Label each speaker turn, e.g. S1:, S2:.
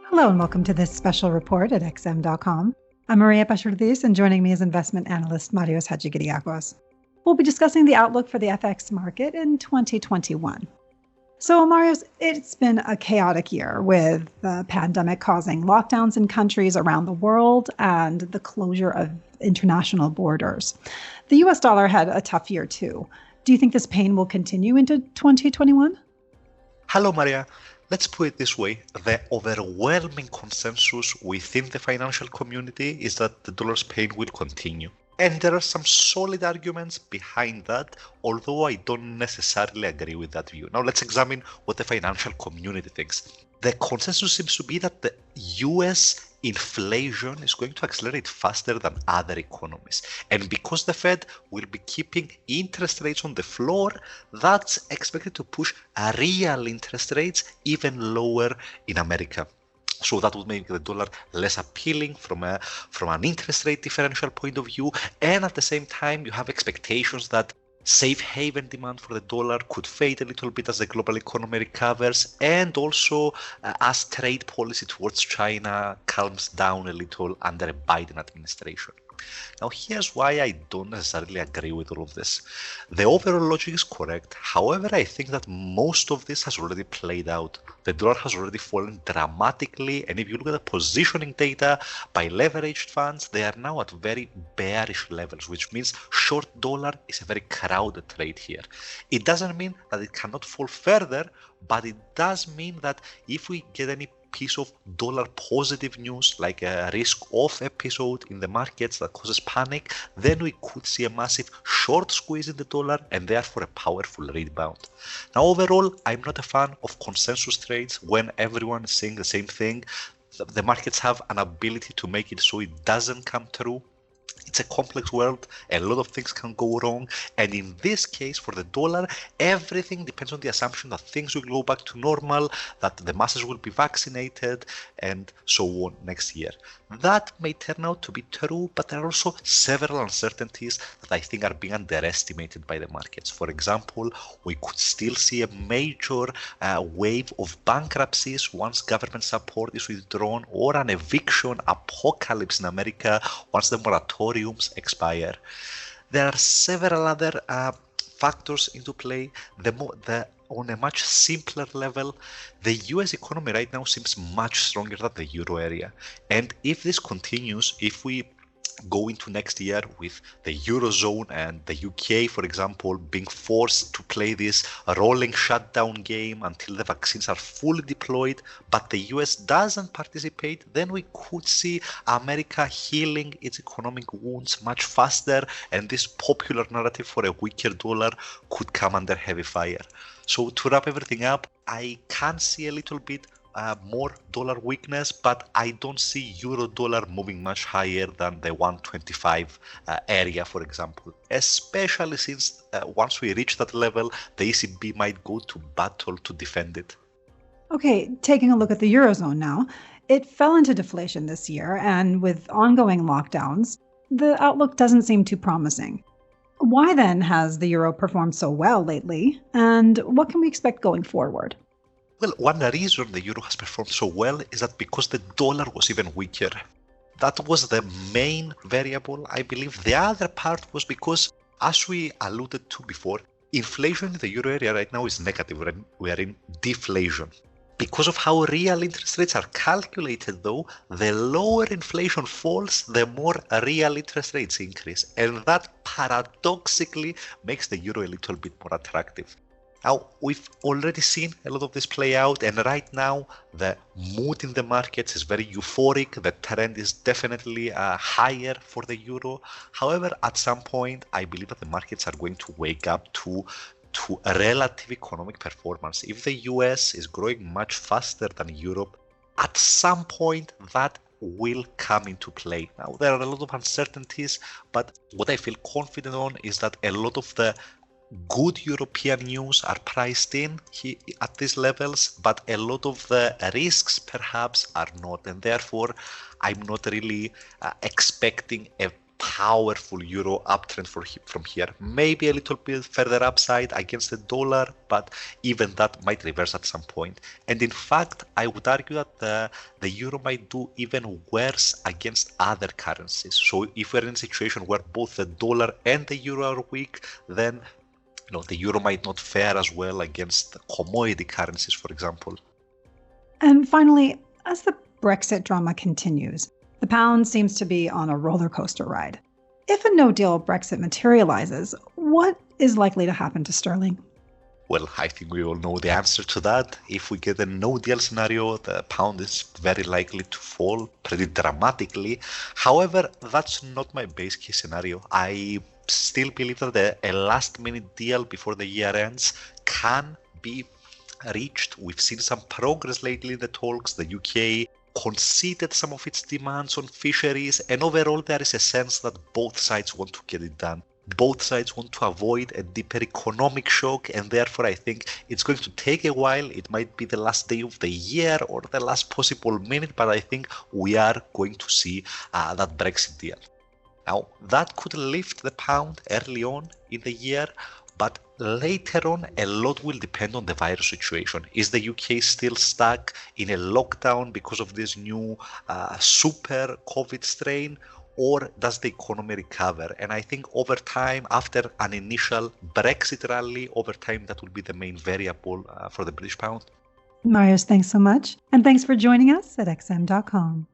S1: Hello and welcome to this special report at XM.com. I'm Maria Pachardis, and joining me is investment analyst Marios Hadjikyriacos. We'll be discussing the outlook for the FX market in 2021. So, Marios, it's been a chaotic year with the pandemic causing lockdowns in countries around the world and the closure of international borders. The US dollar had a tough year too. Do you think this pain will continue into 2021?
S2: Hello, Maria. Let's put it this way. The overwhelming consensus within the financial community is that the dollar's pain will continue. And there are some solid arguments behind that, although I don't necessarily agree with that view. Now let's examine what the financial community thinks. The consensus seems to be that the US inflation is going to accelerate faster than other economies. And because the Fed will be keeping interest rates on the floor, that's expected to push real interest rates even lower in America. So that would make the dollar less appealing from an interest rate differential point of view. And at the same time, you have expectations that safe haven demand for the dollar could fade a little bit as the global economy recovers, and also as trade policy towards China calms down a little under a Biden administration. Now, here's why I don't necessarily agree with all of this. The overall logic is correct. However, I think that most of this has already played out. The dollar has already fallen dramatically, and if you look at the positioning data by leveraged funds, they are now at very bearish levels, which means short dollar is a very crowded trade here. It doesn't mean that it cannot fall further, but it does mean that if we get any piece of dollar positive news, like a risk-off episode in the markets that causes panic, then we could see a massive short squeeze in the dollar and therefore a powerful rebound. Now, overall, I'm not a fan of consensus trades when everyone is saying the same thing. The markets have an ability to make it so it doesn't come true. It's a complex world, a lot of things can go wrong, and in this case for the dollar, everything depends on the assumption that things will go back to normal, that the masses will be vaccinated, and so on next year. That may turn out to be true, but there are also several uncertainties that I think are being underestimated by the markets. For example, we could still see a major wave of bankruptcies once government support is withdrawn, or an eviction apocalypse in America once the moratoriums expire. There are several other factors into play. On a much simpler level, the US economy right now seems much stronger than the euro area. And if this continues, if we go into next year with the Eurozone and the UK, for example, being forced to play this rolling shutdown game until the vaccines are fully deployed, but the US doesn't participate, then we could see America healing its economic wounds much faster, and this popular narrative for a weaker dollar could come under heavy fire. So to wrap everything up, I can see a little bit more dollar weakness, but I don't see euro dollar moving much higher than the 125 area, for example, especially since once we reach that level, the ECB might go to battle to defend it.
S1: Okay, taking a look at the Eurozone now, it fell into deflation this year, and with ongoing lockdowns, the outlook doesn't seem too promising. Why then has the euro performed so well lately, and what can we expect going forward?
S2: Well, one reason the euro has performed so well is that because the dollar was even weaker. That was the main variable, I believe. The other part was because, as we alluded to before, inflation in the euro area right now is negative. We are in deflation. Because of how real interest rates are calculated, though, the lower inflation falls, the more real interest rates increase. And that paradoxically makes the euro a little bit more attractive. Now, we've already seen a lot of this play out, and right now the mood in the markets is very euphoric. The trend is definitely higher for the euro. However, at some point, I believe that the markets are going to wake up to a relative economic performance. If the US is growing much faster than Europe, at some point that will come into play. Now, there are a lot of uncertainties, but what I feel confident on is that a lot of the good European news are priced in at these levels, but a lot of the risks perhaps are not, and therefore I'm not really expecting a powerful euro uptrend from here. Maybe a little bit further upside against the dollar, but even that might reverse at some point. And in fact, I would argue that the euro might do even worse against other currencies. So if we're in a situation where both the dollar and the euro are weak, then the euro might not fare as well against commodity currencies, for example.
S1: And finally, as the Brexit drama continues, the pound seems to be on a roller coaster ride. If a no-deal Brexit materializes, what is likely to happen to sterling?
S2: Well, I think we all know the answer to that. If we get a no-deal scenario, the pound is very likely to fall pretty dramatically. However, that's not my base case scenario. I still believe that a last-minute deal before the year ends can be reached. We've seen some progress lately in the talks. The UK conceded some of its demands on fisheries, and overall there is a sense that both sides want to get it done. Both sides want to avoid a deeper economic shock, and therefore I think it's going to take a while. It might be the last day of the year or the last possible minute, but I think we are going to see that Brexit deal. Now, that could lift the pound early on in the year, but later on, a lot will depend on the virus situation. Is the UK still stuck in a lockdown because of this new super COVID strain, or does the economy recover? And I think over time, after an initial Brexit rally, over time, that will be the main variable for the British pound.
S1: Marius, thanks so much. And thanks for joining us at XM.com.